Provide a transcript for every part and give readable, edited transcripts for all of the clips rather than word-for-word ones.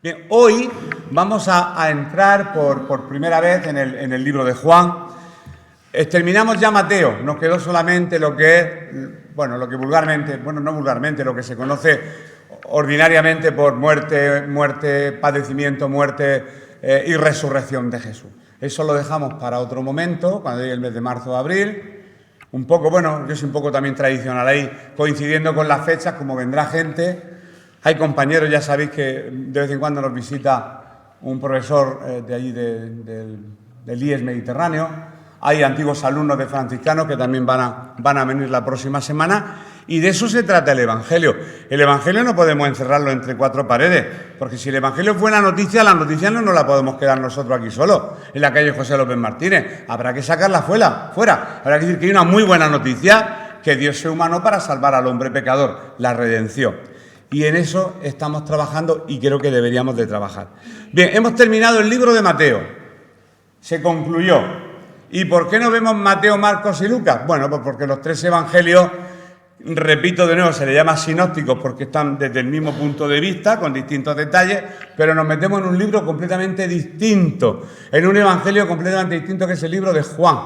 Bien, hoy vamos a entrar por primera vez en el libro de Juan. Terminamos ya Mateo, nos quedó solamente lo que es, lo que vulgarmente, no vulgarmente, lo que se conoce ordinariamente por muerte, padecimiento, muerte y resurrección de Jesús. Eso lo dejamos para otro momento, cuando llegue el mes de marzo o abril. Un poco, yo soy un poco también tradicional ahí, coincidiendo con las fechas, como vendrá gente. Hay compañeros, ya sabéis que de vez en cuando nos visita un profesor de allí del IES Mediterráneo. Hay antiguos alumnos de franciscanos que también van a venir la próxima semana. Y de eso se trata el Evangelio. El Evangelio no podemos encerrarlo entre cuatro paredes, porque si el Evangelio es buena noticia, la noticia no nos la podemos quedar nosotros aquí solos, en la calle José López Martínez. Habrá que sacarla fuera. Habrá que decir que hay una muy buena noticia, que Dios se humanó para salvar al hombre pecador, la redención. Y en eso estamos trabajando y creo que deberíamos de trabajar. Bien, hemos terminado el libro de Mateo. Se concluyó. ¿Y por qué no vemos Mateo, Marcos y Lucas? Bueno, pues porque los tres evangelios, repito de nuevo, se les llama sinópticos porque están desde el mismo punto de vista, con distintos detalles, pero nos metemos en un libro completamente distinto, en un evangelio completamente distinto que es el libro de Juan.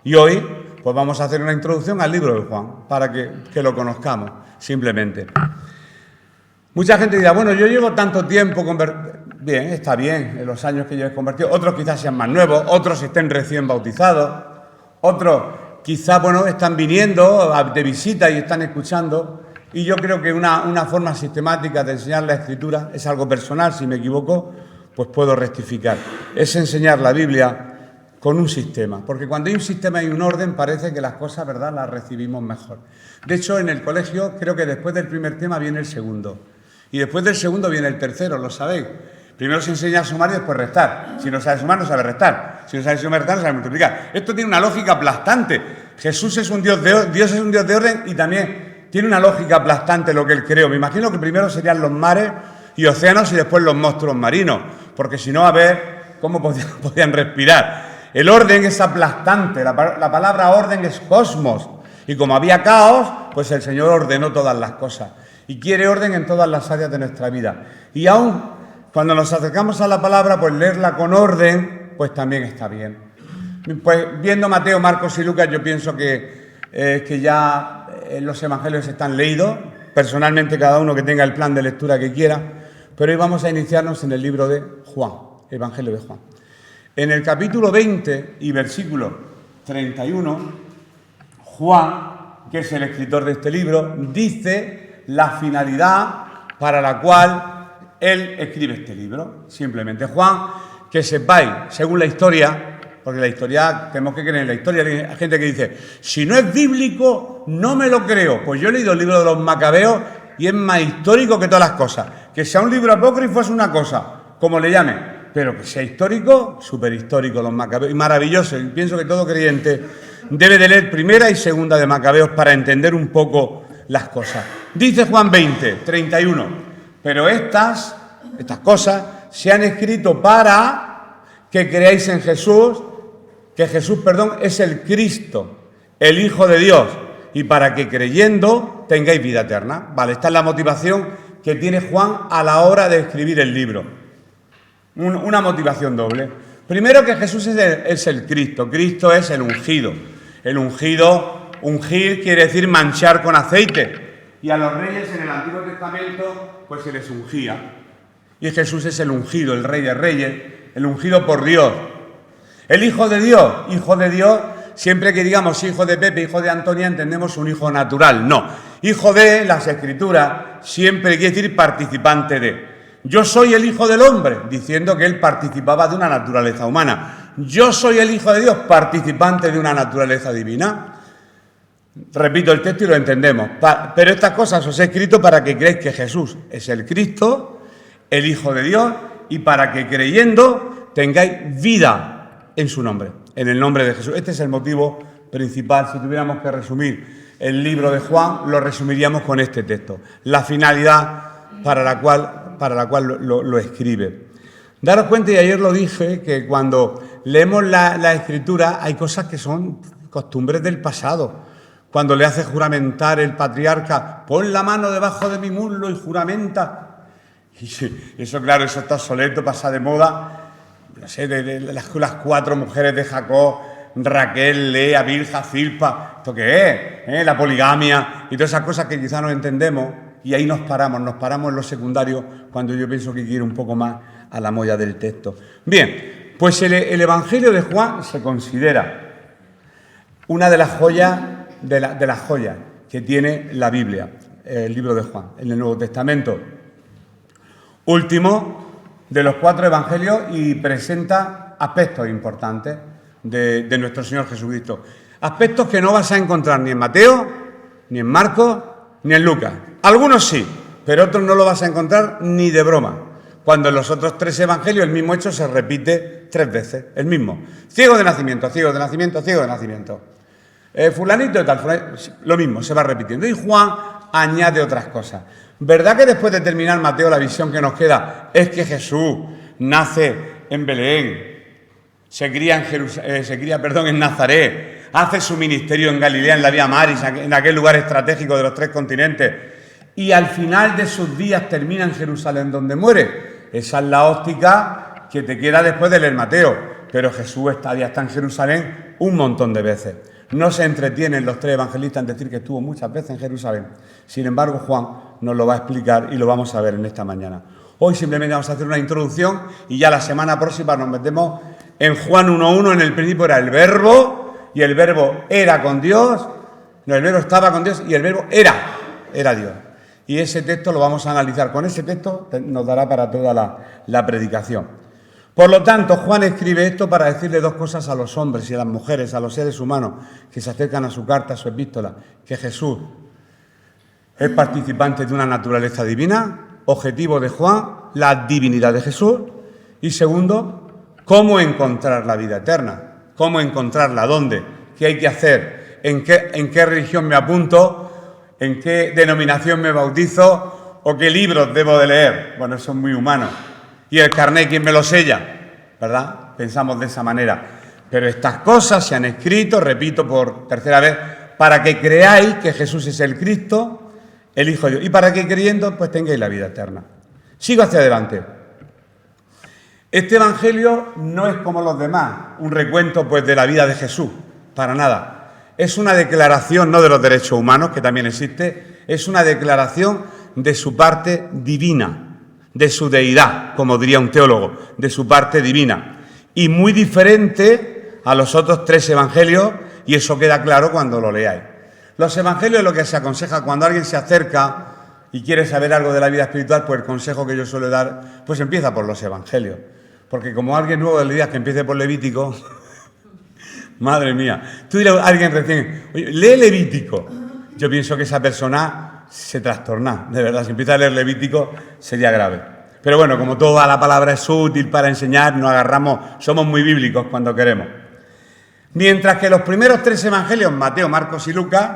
Y hoy, pues vamos a hacer una introducción al libro de Juan, para que lo conozcamos, simplemente. Mucha gente dirá, yo llevo tanto tiempo Bien, está bien, en los años que lleves convertido. Otros quizás sean más nuevos, otros estén recién bautizados, otros quizás, están viniendo de visita y están escuchando. Y yo creo que una forma sistemática de enseñar la Escritura es algo personal. Si me equivoco, pues puedo rectificar. Es enseñar la Biblia con un sistema. Porque cuando hay un sistema y un orden, parece que las cosas, ¿verdad?, las recibimos mejor. De hecho, en el colegio, creo que después del primer tema viene el segundo. Y después del segundo viene el tercero, ¿lo sabéis? Primero se enseña a sumar y después restar. Si no sabe sumar, no sabe restar. Si no sabe sumar, restar, no sabe multiplicar. Esto tiene una lógica aplastante. Jesús es un Dios Dios es un Dios de orden y también tiene una lógica aplastante lo que Él creó. Me imagino que primero serían los mares y océanos y después los monstruos marinos. Porque si no, a ver cómo podían respirar. El orden es aplastante. La palabra orden es cosmos. Y como había caos, pues el Señor ordenó todas las cosas. Y quiere orden en todas las áreas de nuestra vida. Y aún cuando nos acercamos a la palabra, pues leerla con orden, pues también está bien. Pues viendo Mateo, Marcos y Lucas, yo pienso que ya los evangelios están leídos. Personalmente, cada uno que tenga el plan de lectura que quiera. Pero hoy vamos a iniciarnos en el libro de Juan, Evangelio de Juan. En el capítulo 20 y versículo 31, Juan, que es el escritor de este libro, dice la finalidad para la cual él escribe este libro. Simplemente, Juan, que sepáis, según la historia, porque la historia, tenemos que creer en la historia, hay gente que dice, si no es bíblico, no me lo creo. Pues yo he leído el libro de los Macabeos y es más histórico que todas las cosas. Que sea un libro apócrifo es una cosa, como le llame, pero que sea histórico, súper histórico los Macabeos, y maravilloso. Y pienso que todo creyente debe de leer primera y segunda de Macabeos para entender un poco las cosas. Dice Juan 20, 31, pero estas cosas se han escrito para que creáis en Jesús, que Jesús, es el Cristo, el Hijo de Dios, y para que creyendo tengáis vida eterna. Vale, esta es la motivación que tiene Juan a la hora de escribir el libro. Una motivación doble. Primero, que Jesús es el Cristo. Cristo es el ungido. El ungido, ungir quiere decir manchar con aceite. Y a los reyes en el Antiguo Testamento, pues se les ungía. Y Jesús es el ungido, el Rey de Reyes, el ungido por Dios. El Hijo de Dios, siempre que digamos hijo de Pepe, hijo de Antonia, entendemos un hijo natural. No, hijo de las Escrituras siempre quiere decir participante de. Yo soy el Hijo del Hombre, diciendo que él participaba de una naturaleza humana. Yo soy el Hijo de Dios, participante de una naturaleza divina. Repito el texto y lo entendemos. Pero estas cosas os he escrito para que creáis que Jesús es el Cristo, el Hijo de Dios, y para que creyendo tengáis vida en su nombre, en el nombre de Jesús. Este es el motivo principal. Si tuviéramos que resumir el libro de Juan, lo resumiríamos con este texto. La finalidad para la cual lo escribe. Daros cuenta, y ayer lo dije, que cuando leemos la Escritura hay cosas que son costumbres del pasado. Cuando le hace juramentar el patriarca, pon la mano debajo de mi muslo y juramenta. Y eso, claro, eso está obsoleto, pasa de moda. No sé, de las 4 mujeres de Jacob, Raquel, Lea, Bilha, Zilpa. ¿Esto qué es? La poligamia y todas esas cosas que quizás no entendemos. Y ahí nos paramos en lo secundario cuando yo pienso que quiero un poco más a la molla del texto. Bien, pues el Evangelio de Juan se considera una de las joyas, de las joyas que tiene la Biblia, el libro de Juan, en el Nuevo Testamento. Último de los 4 evangelios y presenta aspectos importantes de nuestro Señor Jesucristo. Aspectos que no vas a encontrar ni en Mateo, ni en Marcos, ni en Lucas. Algunos sí, pero otros no lo vas a encontrar ni de broma. Cuando en los otros 3 evangelios el mismo hecho se repite 3 veces, el mismo. Ciego de nacimiento, ciego de nacimiento, ciego de nacimiento. Fulanito de tal, lo mismo, se va repitiendo. Y Juan añade otras cosas. ¿Verdad que después de terminar Mateo la visión que nos queda es que Jesús nace en Belén, se cría en Nazaret, hace su ministerio en Galilea, en la Vía Maris, en aquel lugar estratégico de los 3 continentes, y al final de sus días termina en Jerusalén donde muere? Esa es la óptica que te queda después de leer Mateo, pero Jesús ya está en Jerusalén un montón de veces. No se entretienen los 3 evangelistas en decir que estuvo muchas veces en Jerusalén. Sin embargo, Juan nos lo va a explicar y lo vamos a ver en esta mañana. Hoy simplemente vamos a hacer una introducción y ya la semana próxima nos metemos en Juan 1:1. En el principio era el Verbo y el Verbo era con Dios. No, el Verbo estaba con Dios y el Verbo era Dios. Y ese texto lo vamos a analizar. Con ese texto nos dará para toda la predicación. Por lo tanto, Juan escribe esto para decirle 2 cosas a los hombres y a las mujeres, a los seres humanos que se acercan a su carta, a su epístola: que Jesús es participante de una naturaleza divina, objetivo de Juan, la divinidad de Jesús, y segundo, cómo encontrar la vida eterna, cómo encontrarla, dónde, qué hay que hacer, en qué religión me apunto, en qué denominación me bautizo o qué libros debo de leer. Bueno, eso es muy humano. Y el carné, ¿quién me lo sella? ¿Verdad? Pensamos de esa manera. Pero estas cosas se han escrito, repito por 3ª vez, para que creáis que Jesús es el Cristo, el Hijo de Dios, y para que creyendo pues tengáis la vida eterna. Sigo hacia adelante. Este evangelio no es como los demás, un recuento pues de la vida de Jesús, para nada. Es una declaración no de los derechos humanos, que también existe, es una declaración de su parte divina, de su deidad, como diría un teólogo, de su parte divina. Y muy diferente a los otros 3 evangelios, y eso queda claro cuando lo leáis. Los evangelios es lo que se aconseja cuando alguien se acerca y quiere saber algo de la vida espiritual, pues el consejo que yo suelo dar, pues empieza por los evangelios. Porque como alguien nuevo le digas que empiece por Levítico, madre mía, tú dirás a alguien recién, oye, lee Levítico. Yo pienso que esa persona se trastorna, de verdad. Si empieza a leer Levítico sería grave. Pero bueno, como toda la palabra es útil para enseñar, nos agarramos, somos muy bíblicos cuando queremos. Mientras que los primeros 3 evangelios, Mateo, Marcos y Lucas,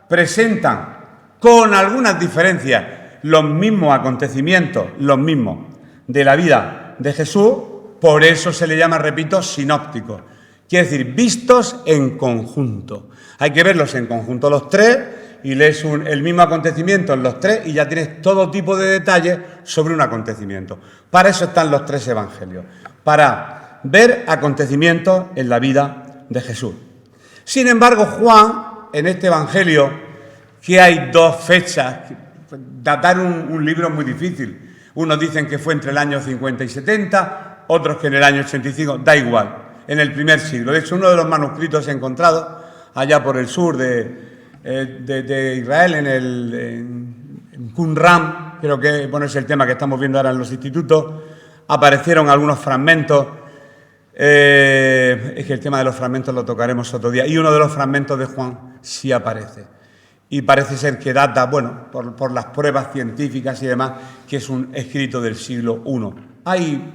presentan con algunas diferencias los mismos acontecimientos, los mismos de la vida de Jesús, por eso se le llama, repito, sinópticos. Quiere decir, vistos en conjunto. Hay que verlos en conjunto los 3 y lees el mismo acontecimiento en los 3 y ya tienes todo tipo de detalles sobre un acontecimiento. Para eso están los 3 evangelios, para ver acontecimientos en la vida de Jesús. Sin embargo, Juan, en este evangelio, que hay 2 fechas, datar un libro es muy difícil. Unos dicen que fue entre el año 50 y 70, otros que en el año 85, da igual, en el primer siglo. De hecho, uno de los manuscritos encontrados allá por el sur de Israel, en Qumran, creo que es el tema que estamos viendo ahora en los institutos, aparecieron algunos fragmentos. Es que el tema de los fragmentos lo tocaremos otro día. Y uno de los fragmentos de Juan sí aparece. Y parece ser que data, bueno, por las pruebas científicas y demás, que es un escrito del siglo I.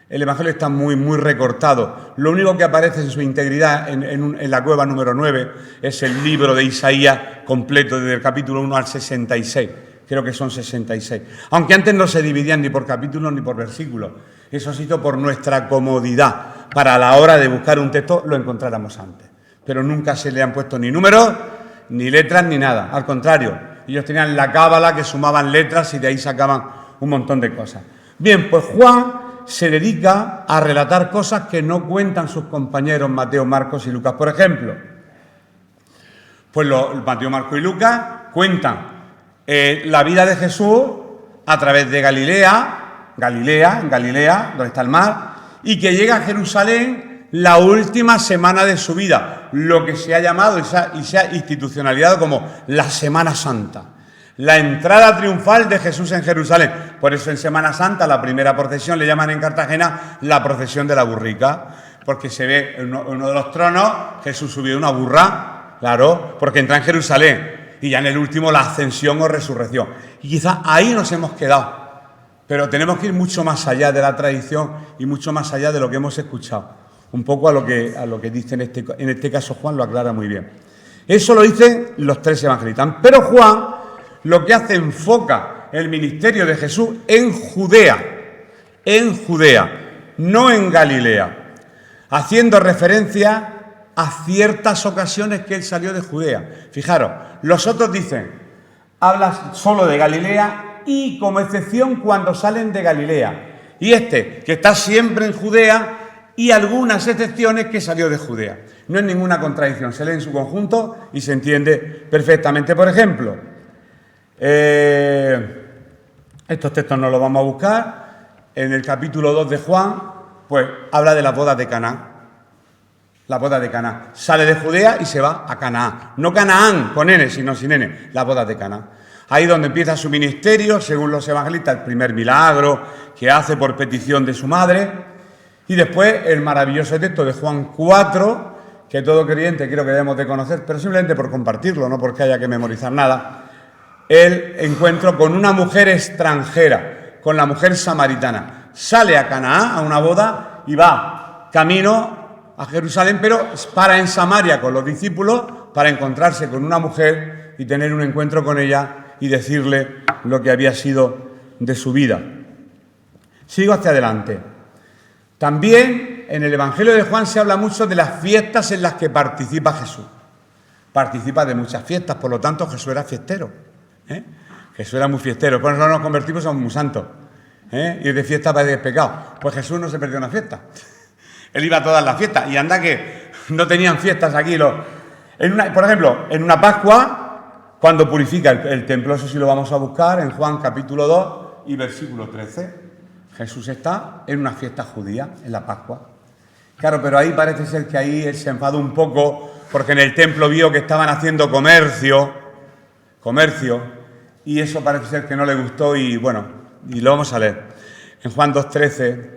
El Evangelio está muy, muy recortado. Lo único que aparece en su integridad en la cueva número 9 es el libro de Isaías completo, desde el capítulo 1 al 66. Creo que son 66. Aunque antes no se dividían ni por capítulos ni por versículos. Eso ha sido por nuestra comodidad. Para a la hora de buscar un texto lo encontráramos antes. Pero nunca se le han puesto ni números, ni letras, ni nada. Al contrario, ellos tenían la cábala que sumaban letras y de ahí sacaban un montón de cosas. Bien, pues Juan se dedica a relatar cosas que no cuentan sus compañeros Mateo, Marcos y Lucas. Por ejemplo, pues Mateo, Marcos y Lucas cuentan la vida de Jesús a través de Galilea, donde está el mar, y que llega a Jerusalén la última semana de su vida, lo que se ha llamado y se ha institucionalizado como la Semana Santa. La entrada triunfal de Jesús en Jerusalén. Por eso en Semana Santa, la primera procesión, le llaman en Cartagena la procesión de la burrica, porque se ve en uno de los tronos Jesús subió una burra, claro, porque entra en Jerusalén, y ya en el último la ascensión o resurrección. Y quizás ahí nos hemos quedado, pero tenemos que ir mucho más allá de la tradición y mucho más allá de lo que hemos escuchado. Un poco a lo que dice en este caso Juan, lo aclara muy bien. Eso lo dicen los tres evangelistas. Pero Juan lo que hace, enfoca el ministerio de Jesús en Judea, no en Galilea, haciendo referencia a ciertas ocasiones que él salió de Judea. Fijaros, los otros dicen, habla solo de Galilea y como excepción cuando salen de Galilea. Y que está siempre en Judea y algunas excepciones que salió de Judea. No es ninguna contradicción, se lee en su conjunto y se entiende perfectamente. Por ejemplo, estos textos no los vamos a buscar. En el capítulo 2 de Juan, pues habla de las bodas de Caná. La boda de Caná. Sale de Judea y se va a Canaán. No Canaán con N, sino sin N. Las bodas de Caná. Ahí donde empieza su ministerio, según los evangelistas, el primer milagro que hace por petición de su madre. Y después el maravilloso texto de Juan 4, que todo creyente creo que debemos de conocer, pero simplemente por compartirlo, no porque haya que memorizar nada. El encuentro con una mujer extranjera, con la mujer samaritana. Sale a Canaán, a una boda, y va camino a Jerusalén, pero para en Samaria con los discípulos, para encontrarse con una mujer y tener un encuentro con ella y decirle lo que había sido de su vida. Sigo hacia adelante. También en el Evangelio de Juan se habla mucho de las fiestas en las que participa Jesús. Participa de muchas fiestas, por lo tanto Jesús era fiestero. Jesús era muy fiestero. Por eso nos convertimos, somos muy santos. Ir de fiesta parece pecado. Pues Jesús no se perdió una fiesta. Él iba a todas las fiestas. Y anda que no tenían fiestas aquí. Por ejemplo, en una Pascua, cuando purifica el templo, eso sí lo vamos a buscar en Juan capítulo 2 y versículo 13. Jesús está en una fiesta judía, en la Pascua. Claro, pero ahí parece ser que ahí él se enfadó un poco porque en el templo vio que estaban haciendo comercio, y eso parece ser que no le gustó y bueno, y lo vamos a leer. En Juan 2:13,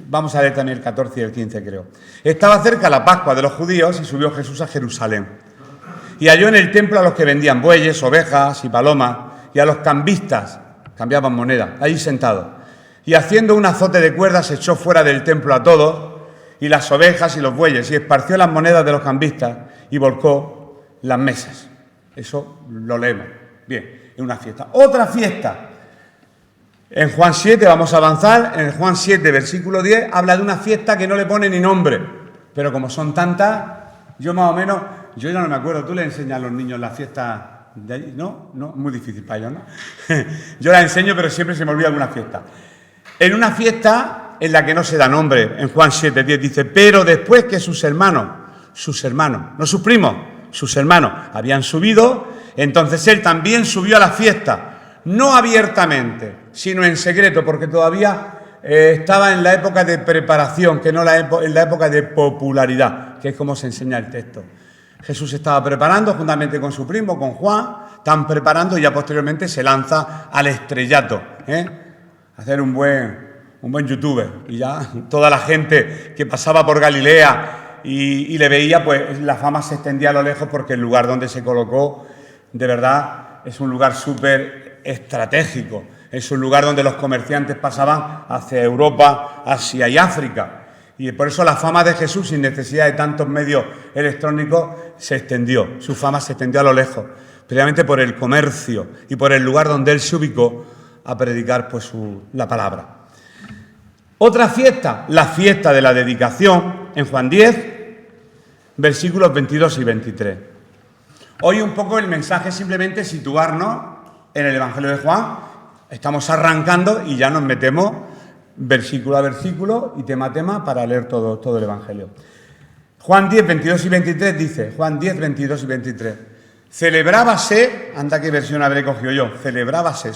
vamos a leer también el 14 y el 15 creo. Estaba cerca la Pascua de los judíos y subió Jesús a Jerusalén. Y halló en el templo a los que vendían bueyes, ovejas y palomas, y a los cambistas, cambiaban moneda, ahí sentados. Y haciendo un azote de cuerdas echó fuera del templo a todos, y las ovejas y los bueyes, y esparció las monedas de los cambistas, y volcó las mesas. Eso lo leemos. Bien, en una fiesta. Otra fiesta. En Juan 7, vamos a avanzar, en Juan 7, versículo 10, habla de una fiesta que no le pone ni nombre. Pero como son tantas, yo más o menos, yo ya no me acuerdo, tú le enseñas a los niños las fiestas de allí, ¿no? No, muy difícil para ellos, ¿no? Yo las enseño, pero siempre se me olvida alguna fiesta. En una fiesta en la que no se da nombre, en Juan 7, 10 dice, pero después que sus hermanos, no sus primos, sus hermanos habían subido, entonces él también subió a la fiesta, no abiertamente, sino en secreto, porque todavía estaba en la época de preparación, que no en la época de popularidad, que es como se enseña el texto. Jesús estaba preparando juntamente con su primo, con Juan, están preparando y ya posteriormente se lanza al estrellato, hacer un buen youtuber. Y ya toda la gente que pasaba por Galilea y le veía, pues la fama se extendía a lo lejos porque el lugar donde se colocó, de verdad, es un lugar súper estratégico. Es un lugar donde los comerciantes pasaban hacia Europa, Asia y África. Y por eso la fama de Jesús, sin necesidad de tantos medios electrónicos, se extendió. Su fama se extendió a lo lejos, precisamente por el comercio y por el lugar donde él se ubicó a predicar pues la palabra. Otra fiesta, la fiesta de la dedicación, en Juan 10, versículos 22 y 23. Hoy un poco el mensaje es simplemente situarnos en el Evangelio de Juan Estamos arrancando y ya nos metemos versículo a versículo y tema a tema para leer todo el Evangelio. Juan 10, 22 y 23 dice, Juan 10, 22 y 23, celebrábase, anda qué versión habré cogido yo, celebrábase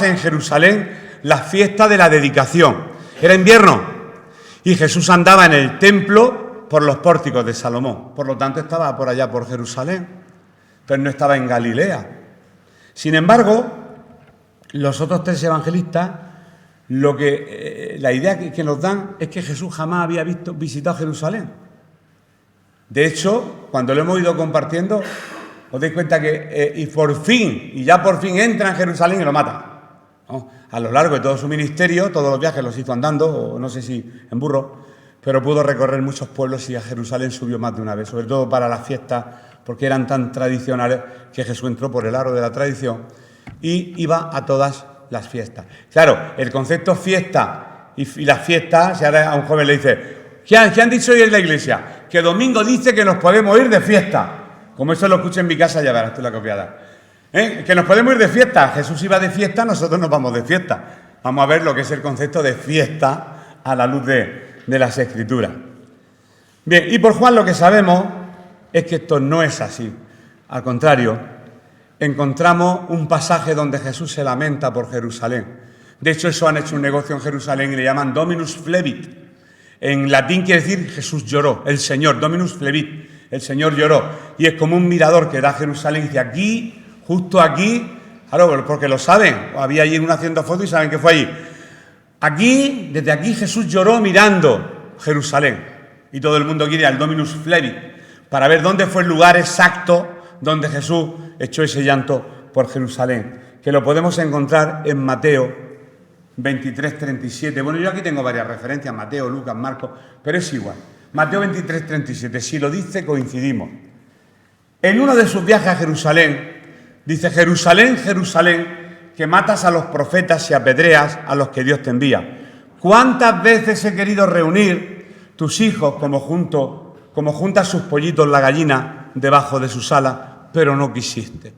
en Jerusalén la fiesta de la dedicación. Era invierno y Jesús andaba en el templo por los pórticos de Salomón. Por lo tanto, estaba por allá, por Jerusalén, pero no estaba en Galilea. Sin embargo, los otros tres evangelistas, la idea que nos dan es que Jesús jamás había visitado Jerusalén. De hecho, cuando lo hemos ido compartiendo, os dais cuenta que ya por fin entra en Jerusalén y lo mata, ¿no? A lo largo de todo su ministerio, todos los viajes los hizo andando, o no sé si en burro, pero pudo recorrer muchos pueblos y a Jerusalén subió más de una vez, sobre todo para las fiestas, porque eran tan tradicionales que Jesús entró por el aro de la tradición y iba a todas las fiestas. Claro, el concepto fiesta y las fiestas, si ahora a un joven le dice, ¿qué han dicho hoy en la iglesia? Que domingo dice que nos podemos ir de fiesta. Como eso lo escuché en mi casa, ya verás tú la copiada. Que nos podemos ir de fiesta. Jesús iba de fiesta, nosotros nos vamos de fiesta. Vamos a ver lo que es el concepto de fiesta a la luz de las Escrituras. Bien, y por Juan lo que sabemos es que esto no es así. Al contrario, encontramos un pasaje donde Jesús se lamenta por Jerusalén. De hecho, eso han hecho un negocio en Jerusalén y le llaman Dominus Flevit. En latín quiere decir Jesús lloró, el Señor, Dominus Flevit, el Señor lloró. Y es como un mirador que da Jerusalén y dice aquí, justo aquí, claro, porque lo saben, había allí uno haciendo fotos y saben que fue allí. Aquí, desde aquí Jesús lloró mirando Jerusalén. Y todo el mundo quiere ir al Dominus Flevit para ver dónde fue el lugar exacto donde Jesús echó ese llanto por Jerusalén, que lo podemos encontrar en Mateo 23, 37. Bueno, yo aquí tengo varias referencias, Mateo, Lucas, Marcos, pero es igual. Mateo 23, 37, si lo dice, coincidimos. En uno de sus viajes a Jerusalén, dice, Jerusalén, Jerusalén, que matas a los profetas y apedreas a los que Dios te envía. ¿Cuántas veces he querido reunir tus hijos como juntas sus pollitos la gallina debajo de sus alas, pero no quisiste?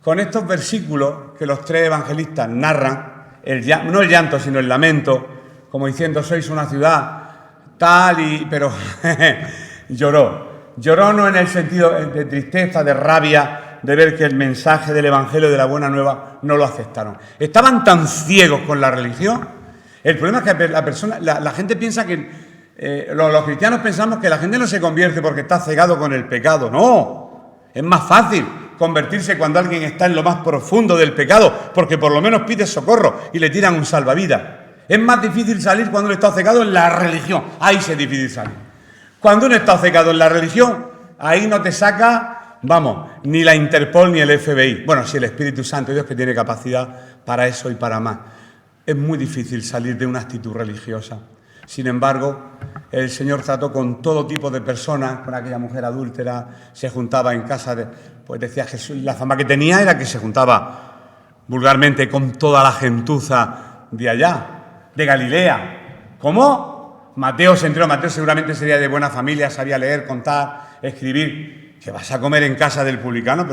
Con estos versículos que los tres evangelistas narran, no el llanto, sino el lamento, como diciendo, sois una ciudad tal pero lloró. Lloró no en el sentido de tristeza, de rabia, de ver que el mensaje del Evangelio de la Buena Nueva no lo aceptaron. Estaban tan ciegos con la religión. El problema es que la gente piensa que, los cristianos pensamos que la gente no se convierte porque está cegado con el pecado. No, es más fácil convertirse cuando alguien está en lo más profundo del pecado, porque por lo menos pide socorro y le tiran un salvavidas. Es más difícil salir cuando uno está cegado en la religión. Ahí sí es difícil salir. Cuando uno está cegado en la religión, ahí no te saca, ni la Interpol ni el FBI. Bueno, sí, el Espíritu Santo, Dios que tiene capacidad para eso y para más. Es muy difícil salir de una actitud religiosa. Sin embargo, el Señor trató con todo tipo de personas, con aquella mujer adúltera, se juntaba en casa, pues decía Jesús, la fama que tenía era que se juntaba vulgarmente con toda la gentuza de allá, de Galilea. ¿Cómo? Mateo se enteró, Mateo seguramente sería de buena familia, sabía leer, contar, escribir. ¿Que vas a comer en casa del publicano?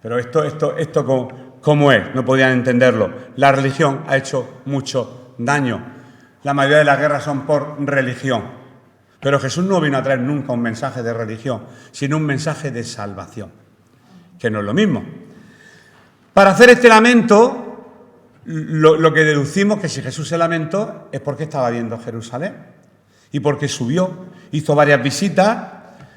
Pero esto ¿cómo es? No podían entenderlo. La religión ha hecho mucho daño. La mayoría de las guerras son por religión. Pero Jesús no vino a traer nunca un mensaje de religión, sino un mensaje de salvación, que no es lo mismo. Para hacer este lamento, lo que deducimos que si Jesús se lamentó es porque estaba viendo Jerusalén y porque subió, hizo varias visitas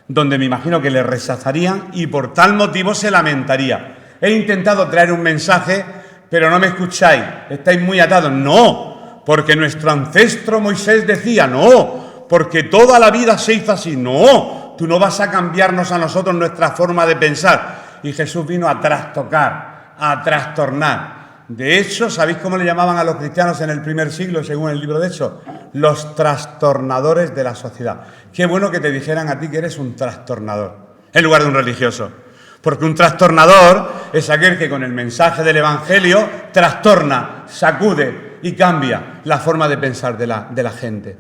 donde me imagino que le rechazarían y por tal motivo se lamentaría. He intentado traer un mensaje, pero no me escucháis, estáis muy atados. No, porque nuestro ancestro Moisés decía, no, porque toda la vida se hizo así. No, tú no vas a cambiarnos a nosotros nuestra forma de pensar. Y Jesús vino a trastocar, a trastornar. De hecho, ¿sabéis cómo le llamaban a los cristianos en el primer siglo, según el libro de Hechos? Los trastornadores de la sociedad. Qué bueno que te dijeran a ti que eres un trastornador, en lugar de un religioso. Porque un trastornador es aquel que con el mensaje del Evangelio trastorna, sacude y cambia la forma de pensar de la gente.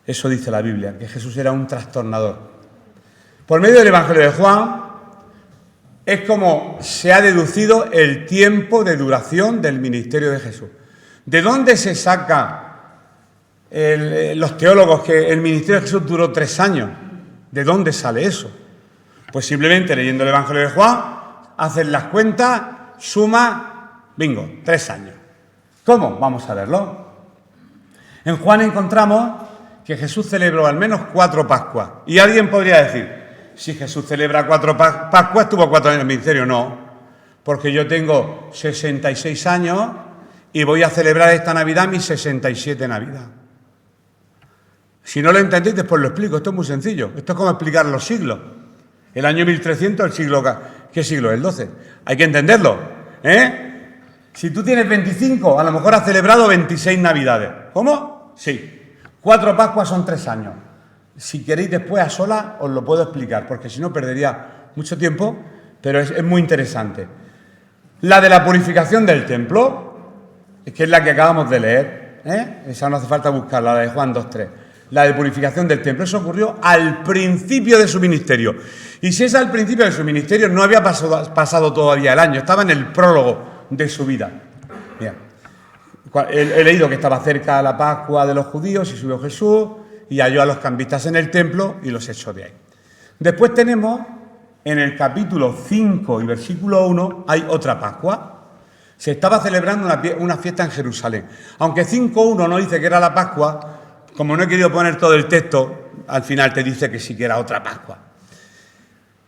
Eso dice la Biblia, que Jesús era un trastornador. Por medio del Evangelio de Juan, es como se ha deducido el tiempo de duración del ministerio de Jesús. ¿De dónde se saca los teólogos que el ministerio de Jesús duró 3 años? ¿De dónde sale eso? Pues simplemente leyendo el Evangelio de Juan, hacen las cuentas, suma, bingo, 3 años. ¿Cómo? Vamos a verlo. En Juan encontramos que Jesús celebró al menos 4 Pascuas. Y alguien podría decir, si Jesús celebra 4 Pascuas, tuvo 4 años de ministerio. No, porque yo tengo 66 años y voy a celebrar esta Navidad mi 67 Navidad. Si no lo entendéis, después lo explico. Esto es muy sencillo. Esto es como explicar los siglos. El año 1300, el siglo... ¿Qué siglo es? El 12. Hay que entenderlo, ¿eh? Si tú tienes 25, a lo mejor has celebrado 26 Navidades. ¿Cómo? Sí. 4 Pascuas son 3 años. Si queréis después a solas os lo puedo explicar, porque si no perdería mucho tiempo, pero es muy interesante. La de la purificación del templo, que es la que acabamos de leer, ¿eh? Esa no hace falta buscarla, la de Juan 2:3. La de purificación del templo. Eso ocurrió al principio de su ministerio. Y si es al principio de su ministerio, no había pasado todavía el año, estaba en el prólogo de su vida. Bien. He leído que estaba cerca la Pascua de los judíos y subió Jesús y halló a los cambistas en el templo y los echó de ahí. Después tenemos, en el capítulo 5 y versículo 1, hay otra Pascua. Se estaba celebrando una fiesta en Jerusalén. Aunque 5:1 no dice que era la Pascua, como no he querido poner todo el texto, al final te dice que sí que era otra Pascua.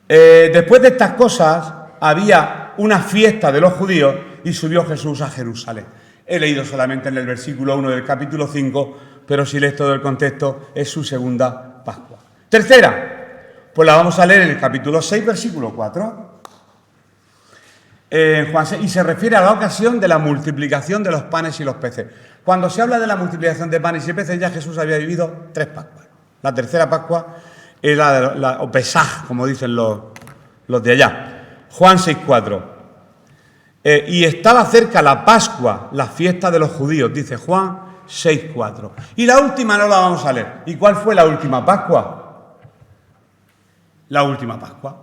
Después de estas cosas, había una fiesta de los judíos y subió Jesús a Jerusalén. He leído solamente en el versículo 1 del capítulo 5, pero si lees todo el contexto, es su segunda Pascua. Tercera, pues la vamos a leer en el capítulo 6, versículo 4. Juan 6, y se refiere a la ocasión de la multiplicación de los panes y los peces. Cuando se habla de la multiplicación de panes y peces, ya Jesús había vivido 3 Pascuas. La tercera Pascua era o Pesaj, como dicen los de allá. Juan 6:4. Y estaba cerca la Pascua, la fiesta de los judíos, dice Juan 6:4. Y la última no la vamos a leer. ¿Y cuál fue la última Pascua? La última Pascua.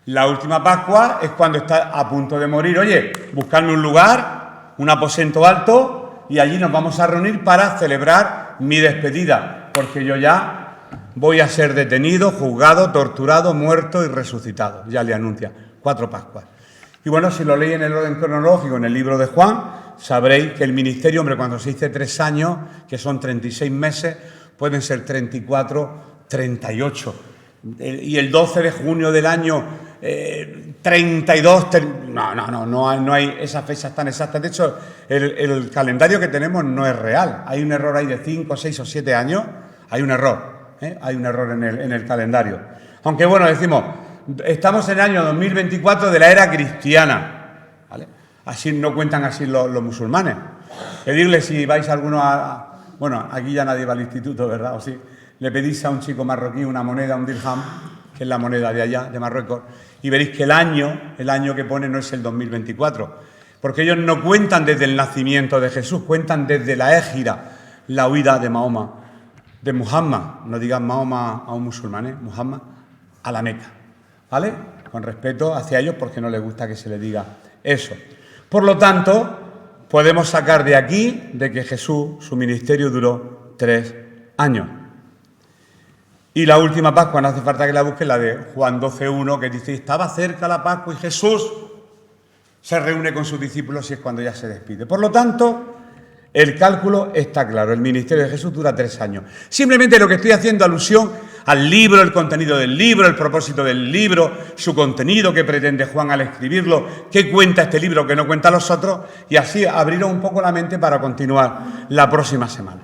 La última Pascua es cuando está a punto de morir. Oye, buscarme un lugar, un aposento alto, y allí nos vamos a reunir para celebrar mi despedida, porque yo ya voy a ser detenido, juzgado, torturado, muerto y resucitado. Ya le anuncia 4 Pascuas. Y bueno, si lo leí en el orden cronológico, en el libro de Juan, sabréis que el ministerio, hombre, cuando se dice 3 años, que son 36 meses, pueden ser 34, 38. Y el 12 de junio del año 32, no hay esas fechas tan exactas. De hecho, el calendario que tenemos no es real. Hay un error ahí de 5, 6 o 7 años. Hay un error, hay un error en el calendario. Aunque bueno, decimos, estamos en el año 2024 de la era cristiana, ¿vale? Así no cuentan así los musulmanes. Pedirle si vais alguno bueno, aquí ya nadie va al instituto, ¿verdad? ¿O sí? Le pedís a un chico marroquí una moneda, un dirham, que es la moneda de allá, de Marruecos, y veréis que el año que pone no es el 2024, porque ellos no cuentan desde el nacimiento de Jesús, cuentan desde la Égira, la huida de Mahoma, de Muhammad, no digan Mahoma a un musulmán, Muhammad, a la Meca, ¿vale? Con respeto hacia ellos porque no les gusta que se les diga eso. Por lo tanto, podemos sacar de aquí de que Jesús, su ministerio duró 3 años. Y la última Pascua, no hace falta que la busquen, la de Juan 12:1, que dice, estaba cerca la Pascua y Jesús se reúne con sus discípulos y es cuando ya se despide. Por lo tanto, el cálculo está claro, el ministerio de Jesús dura 3 años. Simplemente lo que estoy haciendo alusión al libro, el contenido del libro, el propósito del libro, su contenido, qué pretende Juan al escribirlo, qué cuenta este libro que no cuenta los otros, y así abriros un poco la mente para continuar la próxima semana.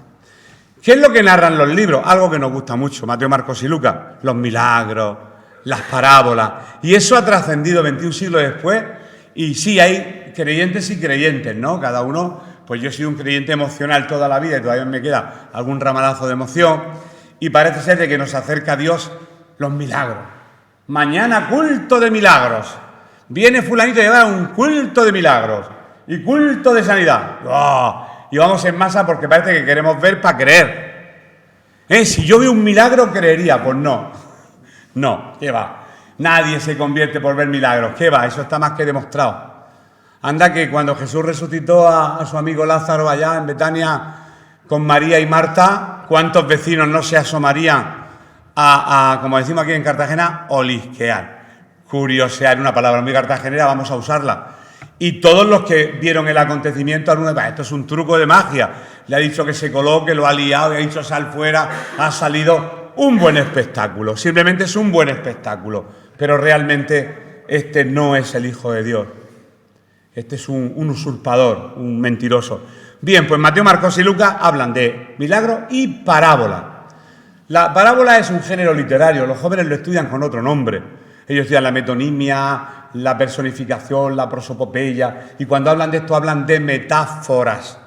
¿Qué es lo que narran los libros? Algo que nos gusta mucho, Mateo, Marcos y Lucas, los milagros, las parábolas, y eso ha trascendido 21 siglos después, y sí, hay creyentes y creyentes, ¿no? Cada uno, pues yo he sido un creyente emocional toda la vida y todavía me queda algún ramalazo de emoción, y parece ser de que nos acerca a Dios los milagros. Mañana culto de milagros. Viene fulanito a llevar un culto de milagros y culto de sanidad. ¡Oh! Y vamos en masa porque parece que queremos ver para creer. Si yo veo un milagro, creería. Pues no. No, ¿qué va? Nadie se convierte por ver milagros. ¿Qué va? Eso está más que demostrado. Anda que cuando Jesús resucitó a su amigo Lázaro allá en Betania con María y Marta, ¿cuántos vecinos no se asomarían a como decimos aquí en Cartagena, olisquear? Curiosear, una palabra muy cartagenera, vamos a usarla. Y todos los que vieron el acontecimiento, algunos, esto es un truco de magia, le ha dicho que se coloque, lo ha liado, le ha dicho sal fuera, ha salido un buen espectáculo. Simplemente es un buen espectáculo, pero realmente este no es el Hijo de Dios. Este es un usurpador, un mentiroso. Bien, pues Mateo, Marcos y Lucas hablan de milagros y parábola. La parábola es un género literario, los jóvenes lo estudian con otro nombre. Ellos estudian la metonimia, la personificación, la prosopopeya, y cuando hablan de esto hablan de metáforas.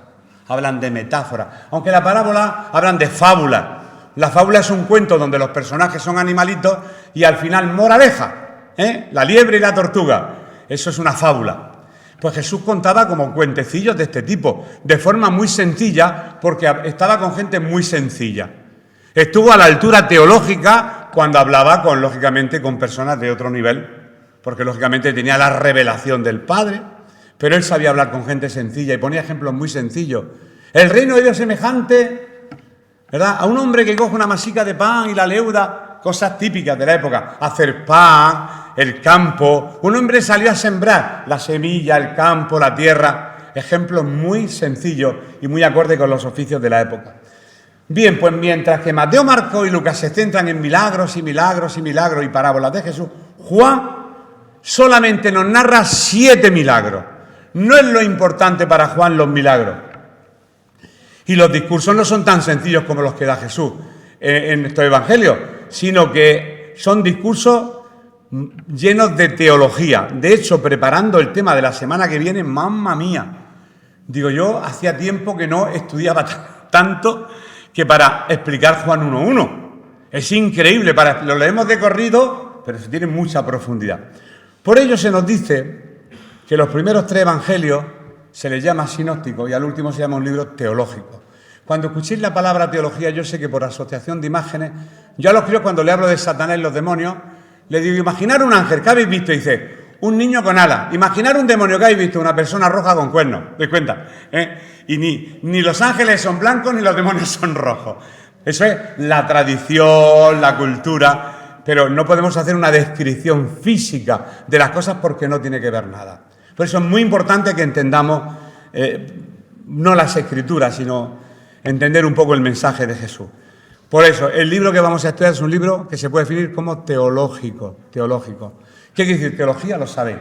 Hablan de metáforas. Aunque la parábola hablan de fábula. La fábula es un cuento donde los personajes son animalitos y al final moraleja, la liebre y la tortuga. Eso es una fábula. Pues Jesús contaba como cuentecillos de este tipo, de forma muy sencilla, porque estaba con gente muy sencilla. Estuvo a la altura teológica cuando hablaba, lógicamente, con personas de otro nivel, porque lógicamente tenía la revelación del Padre, pero él sabía hablar con gente sencilla y ponía ejemplos muy sencillos. El reino de Dios semejante, ¿verdad?, a un hombre que coge una masica de pan y la leuda, cosas típicas de la época, hacer pan, el campo. Un hombre salió a sembrar la semilla, el campo, la tierra. Ejemplos muy sencillos y muy acorde con los oficios de la época. Bien, pues mientras que Mateo, Marcos y Lucas se centran en milagros y milagros y milagros y parábolas de Jesús, Juan solamente nos narra 7 milagros. No es lo importante para Juan los milagros. Y los discursos no son tan sencillos como los que da Jesús en estos evangelios, sino que son discursos llenos de teología. De hecho, preparando el tema de la semana que viene, mamma mía, digo yo, hacía tiempo que no estudiaba tanto que para explicar Juan 1.1. Es increíble, lo leemos de corrido, pero se tiene mucha profundidad. Por ello se nos dice que los primeros 3 evangelios se les llama sinópticos y al último se llama un libro teológico. Cuando escuchéis la palabra teología, yo sé que por asociación de imágenes, yo a los críos cuando le hablo de Satanás y los demonios, les digo, imaginar un ángel, ¿qué habéis visto? Y dice, un niño con alas. Imaginar un demonio, ¿qué habéis visto? Una persona roja con cuernos, ¿te cuenta? Y ni los ángeles son blancos ni los demonios son rojos. Eso es la tradición, la cultura, pero no podemos hacer una descripción física de las cosas porque no tiene que ver nada. Por eso es muy importante que entendamos no las escrituras, sino entender un poco el mensaje de Jesús. Por eso, el libro que vamos a estudiar es un libro que se puede definir como teológico. ¿Qué quiere decir teología? Lo sabéis.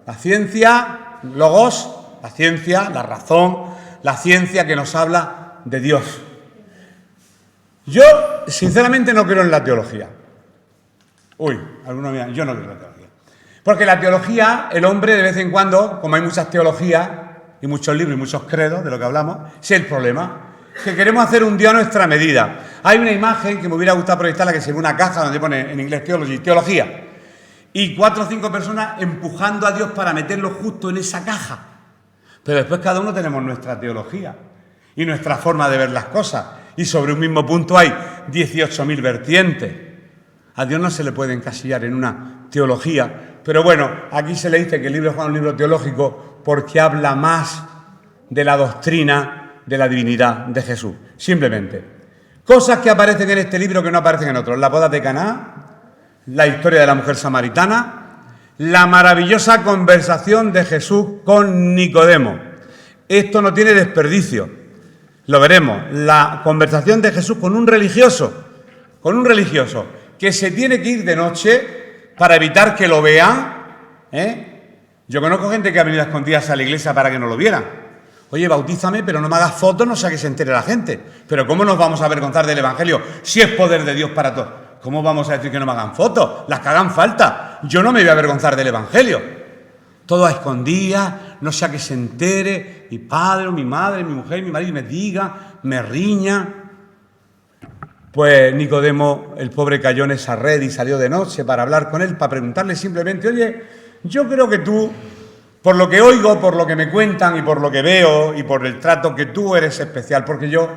La ciencia, logos, la ciencia, la razón, la ciencia que nos habla de Dios. Yo, sinceramente, no creo en la teología. Algunos miran, yo no creo en la teología. Porque la teología, el hombre de vez en cuando, como hay muchas teologías y muchos libros y muchos credos de lo que hablamos, ese es el problema. Que queremos hacer un Dios a nuestra medida. Hay una imagen que me hubiera gustado proyectarla que se ve una caja donde pone en inglés teología. Y 4 o 5 personas empujando a Dios para meterlo justo en esa caja. Pero después cada uno tenemos nuestra teología y nuestra forma de ver las cosas. Y sobre un mismo punto hay 18.000 vertientes. A Dios no se le puede encasillar en una teología. Pero bueno, aquí se le dice que el libro de Juan es un libro teológico porque habla más de la doctrina de la divinidad de Jesús, simplemente. Cosas que aparecen en este libro que no aparecen en otros. La boda de Caná, la historia de la mujer samaritana, la maravillosa conversación de Jesús con Nicodemo. Esto no tiene desperdicio, lo veremos. La conversación de Jesús con un religioso que se tiene que ir de noche para evitar que lo vean. Yo conozco gente que ha venido a escondidas a la iglesia para que no lo vieran. Oye, bautízame, pero no me hagas fotos, no sea que se entere la gente. Pero ¿cómo nos vamos a avergonzar del Evangelio si es poder de Dios para todos? ¿Cómo vamos a decir que no me hagan fotos? Las que hagan falta. Yo no me voy a avergonzar del Evangelio. Todo a escondidas, no sea que se entere mi padre, mi madre, mi mujer, mi marido, me diga, me riña. Pues Nicodemo, el pobre, cayó en esa red y salió de noche para hablar con él, para preguntarle simplemente, oye, yo creo que tú, por lo que oigo, por lo que me cuentan y por lo que veo y por el trato que tú eres especial, porque yo,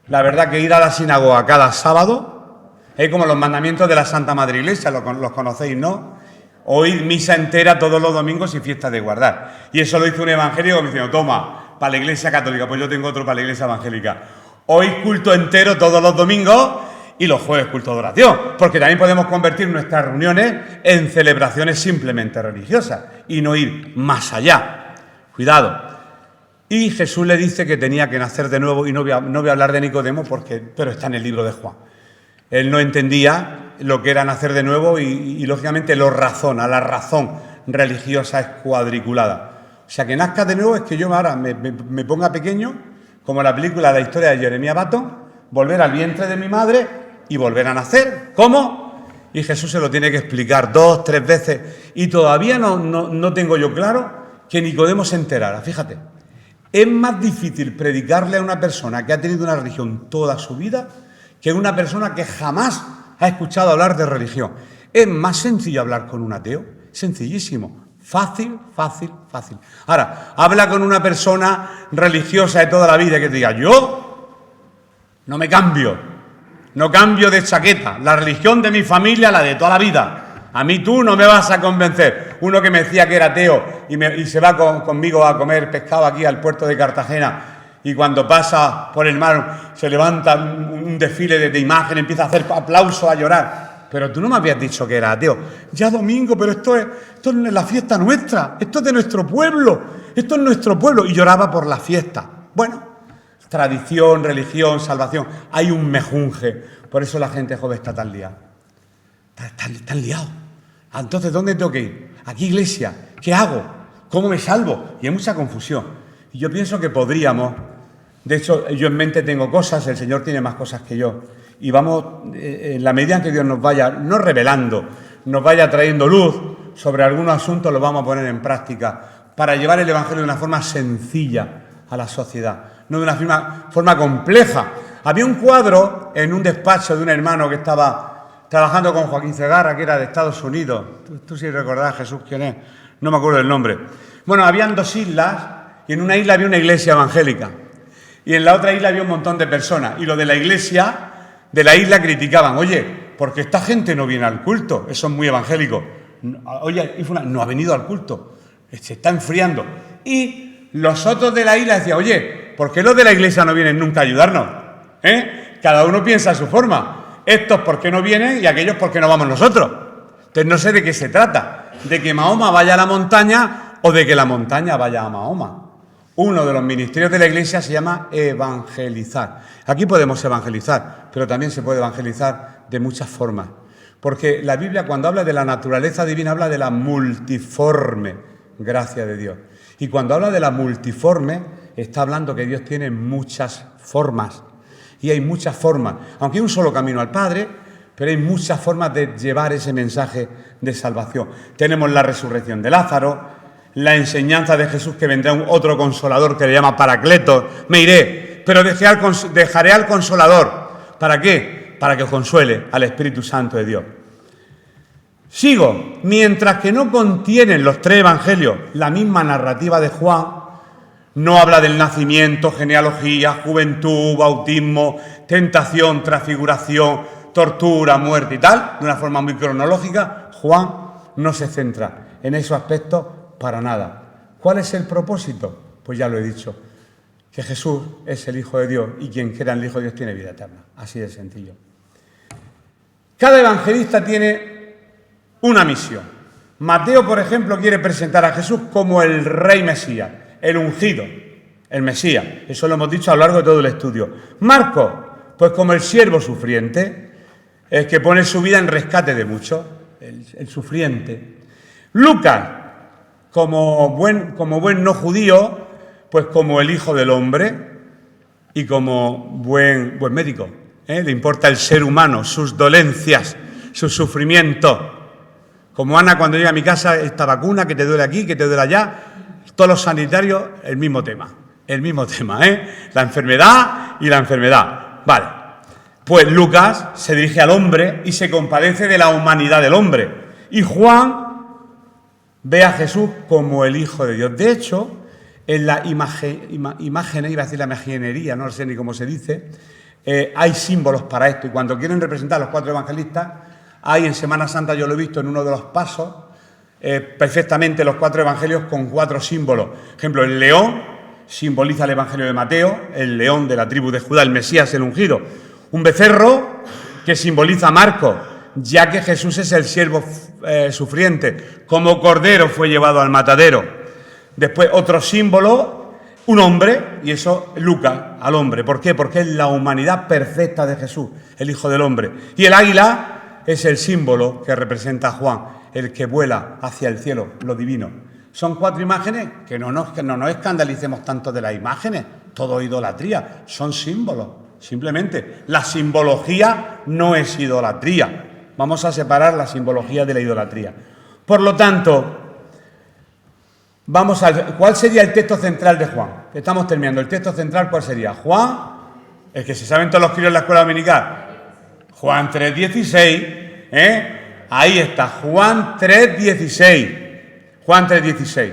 la verdad que ir a la sinagoga cada sábado es como los mandamientos de la Santa Madre Iglesia, los conocéis, ¿no? oíd misa entera todos los domingos y fiestas de guardar. Y eso lo hizo un evangélico diciendo, toma, para la Iglesia Católica, pues yo tengo otro para la Iglesia Evangélica. Oíd culto entero todos los domingos y los jueves culto de oración, porque también podemos convertir nuestras reuniones en celebraciones simplemente religiosas y no ir más allá. Cuidado. Y Jesús le dice que tenía que nacer de nuevo, y no voy a hablar de Nicodemo, pero está en el libro de Juan. Él no entendía lo que era nacer de nuevo y lógicamente lo razona, la razón religiosa es cuadriculada. O sea, que nazca de nuevo es que yo ahora me ponga pequeño, como la película La historia de Jeremiah Baton, volver al vientre de mi madre y volver a nacer. ¿Cómo? Y Jesús se lo tiene que explicar 2, 3 veces y todavía no tengo yo claro que Nicodemo se enterara. Fíjate. Es más difícil predicarle a una persona que ha tenido una religión toda su vida que a una persona que jamás ha escuchado hablar de religión. Es más sencillo hablar con un ateo, sencillísimo, fácil, fácil, fácil. Ahora, habla con una persona religiosa de toda la vida que te diga, yo no me cambio, no cambio de chaqueta, la religión de mi familia, la de toda la vida. A mí tú no me vas a convencer. Uno que me decía que era ateo y se va conmigo a comer pescado aquí al puerto de Cartagena y cuando pasa por el mar se levanta un desfile de imagen, empieza a hacer aplausos, a llorar. Pero tú no me habías dicho que era ateo. Ya domingo, pero esto es la fiesta nuestra, esto es de nuestro pueblo, esto es nuestro pueblo. Y lloraba por la fiesta. Bueno, tradición, religión, salvación. Hay un mejunje. Por eso la gente joven está tan liada. Están liados. Entonces, ¿dónde tengo que ir? ¿A qué iglesia? ¿Qué hago? ¿Cómo me salvo? Y hay mucha confusión. Y yo pienso que podríamos, de hecho, yo en mente tengo cosas, el Señor tiene más cosas que yo. Y vamos, en la medida en que Dios nos vaya, no revelando, nos vaya trayendo luz sobre algunos asuntos, los vamos a poner en práctica para llevar el Evangelio de una forma sencilla a la sociedad, no de una forma compleja. Había un cuadro en un despacho de un hermano que estaba trabajando con Joaquín Segarra, que era de Estados Unidos. Tú sí recordás, Jesús, quién es. No me acuerdo del nombre. Bueno, habían 2 islas y en una isla había una iglesia evangélica. Y en la otra isla había un montón de personas. Y los de la iglesia, de la isla, criticaban. Oye, ¿por qué esta gente no viene al culto? Eso es muy evangélico. Oye, no ha venido al culto. Se está enfriando. Y los otros de la isla decían, oye, ¿por qué los de la iglesia no vienen nunca a ayudarnos? Cada uno piensa a su forma. Estos por qué no vienen y aquellos por qué no vamos nosotros. Entonces no sé de qué se trata. De que Mahoma vaya a la montaña o de que la montaña vaya a Mahoma. Uno de los ministerios de la Iglesia se llama evangelizar. Aquí podemos evangelizar, pero también se puede evangelizar de muchas formas. Porque la Biblia, cuando habla de la naturaleza divina, habla de la multiforme gracia de Dios. Y cuando habla de la multiforme, está hablando que Dios tiene muchas formas. Y hay muchas formas, aunque hay un solo camino al Padre, pero hay muchas formas de llevar ese mensaje de salvación. Tenemos la resurrección de Lázaro, la enseñanza de Jesús que vendrá otro consolador que le llama Paracletos. Me iré, pero dejaré al consolador. ¿Para qué? Para que os consuele al Espíritu Santo de Dios. Sigo. Mientras que no contienen los 3 evangelios la misma narrativa de Juan, no habla del nacimiento, genealogía, juventud, bautismo, tentación, transfiguración, tortura, muerte y tal, de una forma muy cronológica, Juan no se centra en esos aspectos para nada. ¿Cuál es el propósito? Pues ya lo he dicho, que Jesús es el Hijo de Dios y quien quiera el Hijo de Dios tiene vida eterna. Así de sencillo. Cada evangelista tiene una misión. Mateo, por ejemplo, quiere presentar a Jesús como el Rey Mesías, el ungido, el Mesías. Eso lo hemos dicho a lo largo de todo el estudio. Marcos, pues como el siervo sufriente, el que pone su vida en rescate de muchos, el sufriente. Lucas, como buen no judío, pues como el Hijo del Hombre y como buen médico. Le importa el ser humano, sus dolencias, sus sufrimientos. Como Ana cuando llega a mi casa, esta vacuna que te duele aquí, que te duele allá. Todos los sanitarios, el mismo tema, la enfermedad y la enfermedad. Vale, pues Lucas se dirige al hombre y se compadece de la humanidad del hombre. Y Juan ve a Jesús como el Hijo de Dios. De hecho, en la imagen, iba a decir la imaginería, no sé ni cómo se dice, hay símbolos para esto. Y cuando quieren representar a los 4 evangelistas, hay en Semana Santa, yo lo he visto en uno de los pasos, perfectamente los 4 evangelios con 4 símbolos. Por ejemplo, el león simboliza el evangelio de Mateo, el león de la tribu de Judá, el Mesías, el ungido. Un becerro que simboliza a Marcos, ya que Jesús es el siervo sufriente, como cordero fue llevado al matadero. Después otro símbolo, un hombre, y eso Lucas, al hombre. ¿Por qué? Porque es la humanidad perfecta de Jesús, el Hijo del Hombre. Y el águila es el símbolo que representa a Juan, el que vuela hacia el cielo, lo divino. Son 4 imágenes, que no nos escandalicemos tanto de las imágenes, todo idolatría, son símbolos, simplemente. La simbología no es idolatría. Vamos a separar la simbología de la idolatría. Por lo tanto, ¿cuál sería el texto central de Juan? Estamos terminando. ¿El texto central cuál sería? Juan, el que se saben todos los críos en la escuela dominical. Juan 3:16, ahí está, Juan 3:16. Juan 3:16.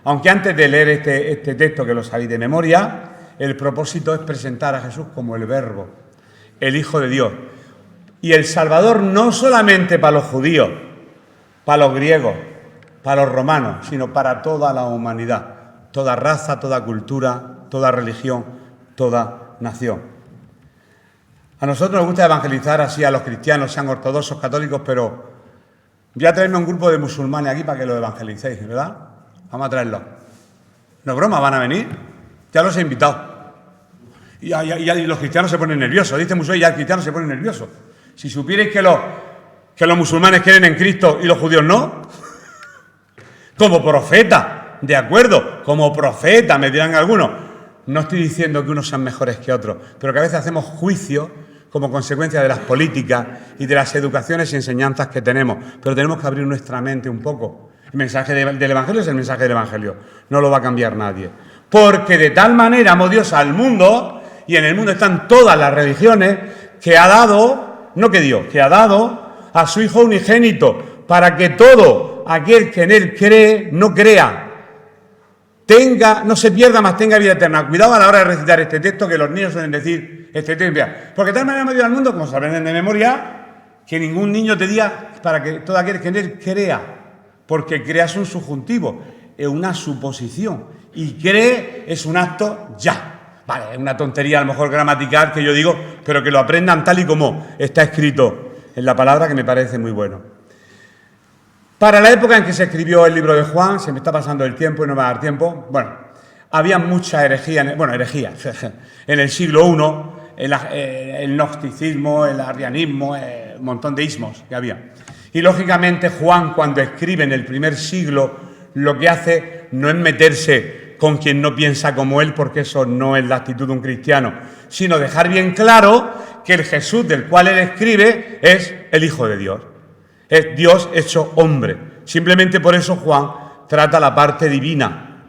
Aunque antes de leer este texto, que lo sabéis de memoria, el propósito es presentar a Jesús como el Verbo, el Hijo de Dios. Y el Salvador no solamente para los judíos, para los griegos, para los romanos, sino para toda la humanidad, toda raza, toda cultura, toda religión, toda nación. A nosotros nos gusta evangelizar así a los cristianos, sean ortodoxos, católicos, pero voy a traerme un grupo de musulmanes aquí para que los evangelicéis, ¿verdad? Vamos a traerlos. No es broma, van a venir. Ya los he invitado. Y los cristianos se ponen nerviosos. Dice mucho, ya el cristiano se pone nervioso. Si supierais que los musulmanes creen en Cristo y los judíos no. Como profeta, de acuerdo, como profeta, me dirán algunos. No estoy diciendo que unos sean mejores que otros, pero que a veces hacemos juicios como consecuencia de las políticas y de las educaciones y enseñanzas que tenemos. Pero tenemos que abrir nuestra mente un poco. El mensaje del Evangelio es el mensaje del Evangelio. No lo va a cambiar nadie. Porque de tal manera amó Dios al mundo, y en el mundo están todas las religiones, que ha dado, no que dio, que ha dado a su Hijo unigénito, para que todo aquel que en Él cree, no crea, no se pierda, mas tenga vida eterna. Cuidado a la hora de recitar este texto, que los niños suelen decir este texto. Porque de tal manera amó Dios al mundo, como se aprenden de memoria, que ningún niño te diga para que todo aquel que en Él crea, porque crea es un subjuntivo, es una suposición, y cree es un acto ya. Vale, es una tontería a lo mejor gramatical que yo digo, pero que lo aprendan tal y como está escrito en la palabra, que me parece muy bueno. Para la época en que se escribió el libro de Juan, se me está pasando el tiempo y no me va a dar tiempo, bueno, había mucha herejía, en el siglo I, el gnosticismo, el arrianismo, un montón de ismos que había. Y lógicamente Juan, cuando escribe en el primer siglo, lo que hace no es meterse con quien no piensa como él, porque eso no es la actitud de un cristiano, sino dejar bien claro que el Jesús del cual él escribe es el Hijo de Dios. Es Dios hecho hombre. Simplemente por eso Juan trata la parte divina.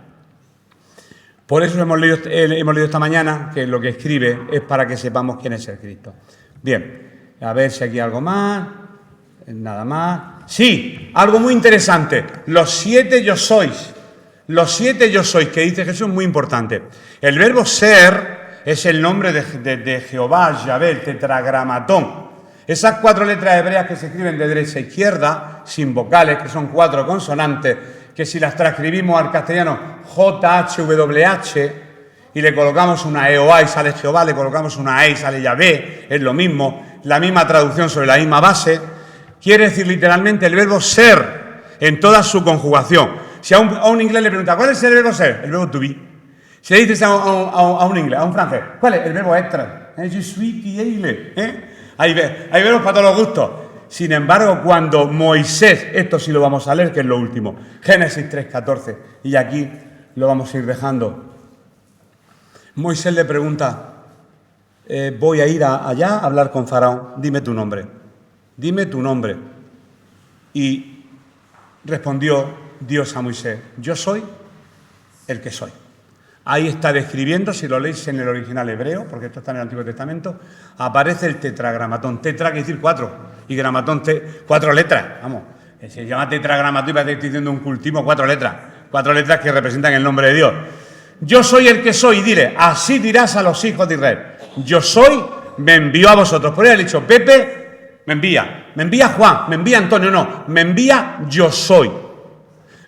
Por eso hemos leído esta mañana que lo que escribe es para que sepamos quién es el Cristo. Bien, a ver si aquí hay algo más. Nada más. Sí, algo muy interesante. Los 7 yo sois. Los 7 yo sois, que dice Jesús, muy importante. El verbo ser es el nombre de Jehová, Yahvé, el tetragramatón. Esas 4 letras hebreas que se escriben de derecha a izquierda, sin vocales, que son 4 consonantes, que si las transcribimos al castellano JHWH y le colocamos una EOA y sale Jehová, le colocamos una E y sale Yahvé, es lo mismo, la misma traducción sobre la misma base, quiere decir literalmente el verbo ser en toda su conjugación. Si a un inglés le pregunta, ¿cuál es el verbo ser? El verbo to be. Si le dices a un inglés, a un francés, ¿cuál es? El verbo être. Je suis qui est. Hay verbos para todos los gustos. Sin embargo, cuando Moisés, esto sí lo vamos a leer, que es lo último, Génesis 3:14, y aquí lo vamos a ir dejando. Moisés le pregunta, voy a ir allá a hablar con Faraón, dime tu nombre. Dime tu nombre. Y respondió Dios a Moisés, yo soy el que soy. Ahí está describiendo, si lo leéis en el original hebreo, porque esto está en el Antiguo Testamento, aparece el tetragramatón. Tetra quiere decir 4, y gramatón 4 letras. Vamos, se llama tetragramatón y parece que estoy diciendo un cultivo, 4 letras. 4 letras que representan el nombre de Dios. Yo soy el que soy, dile, así dirás a los hijos de Israel. Yo soy, me envió a vosotros. Por ahí ha dicho, Pepe me envía Juan, me envía Antonio, no, me envía yo soy.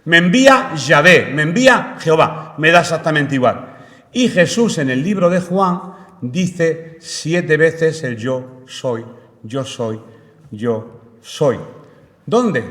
Me envía Yahvé, me envía Jehová, me da exactamente igual. Y Jesús en el libro de Juan dice 7 veces el yo soy, yo soy, yo soy. ¿Dónde?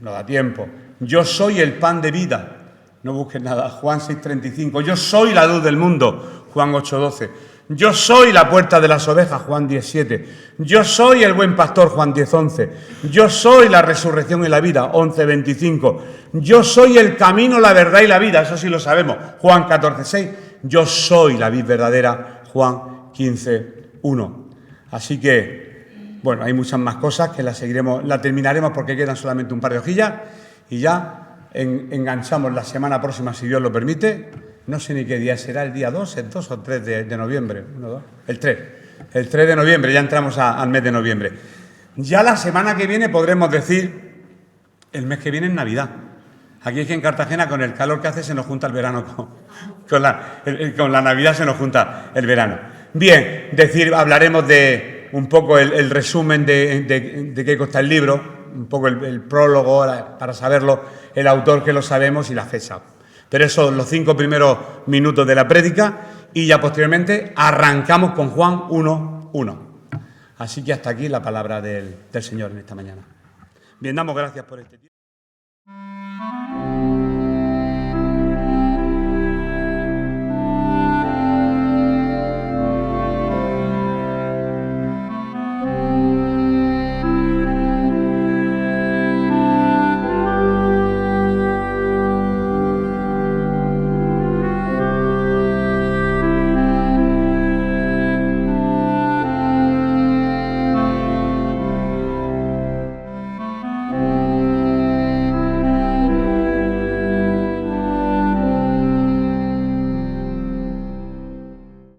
No da tiempo. Yo soy el pan de vida. No busques nada. Juan 6:35. Yo soy la luz del mundo. Juan 8:12. Yo soy la puerta de las ovejas. Juan 10:7. Yo soy el buen pastor. Juan 10:11. Yo soy la resurrección y la vida. 11:25. Yo soy el camino, la verdad y la vida. Eso sí lo sabemos. Juan 14:6. Yo soy la vid verdadera. Juan 15:1. Así que, bueno, hay muchas más cosas que las seguiremos, la terminaremos porque quedan solamente un par de hojillas y ya enganchamos la semana próxima, si Dios lo permite. No sé ni qué día será, el día 2, el 2 o 3 de noviembre. 1, 2, el 3. El 3 de noviembre, ya entramos al mes de noviembre. Ya la semana que viene podremos decir, el mes que viene es Navidad. Aquí es que en Cartagena, con el calor que hace, se nos junta el verano. Con la Navidad se nos junta el verano. Bien, hablaremos de un poco el resumen de qué consta el libro, un poco el prólogo, para saberlo, el autor que lo sabemos y la fecha. Pero eso, los 5 primeros minutos de la prédica y ya posteriormente arrancamos con Juan 1:1. Así que hasta aquí la palabra del Señor en esta mañana. Bien, damos gracias por este tiempo.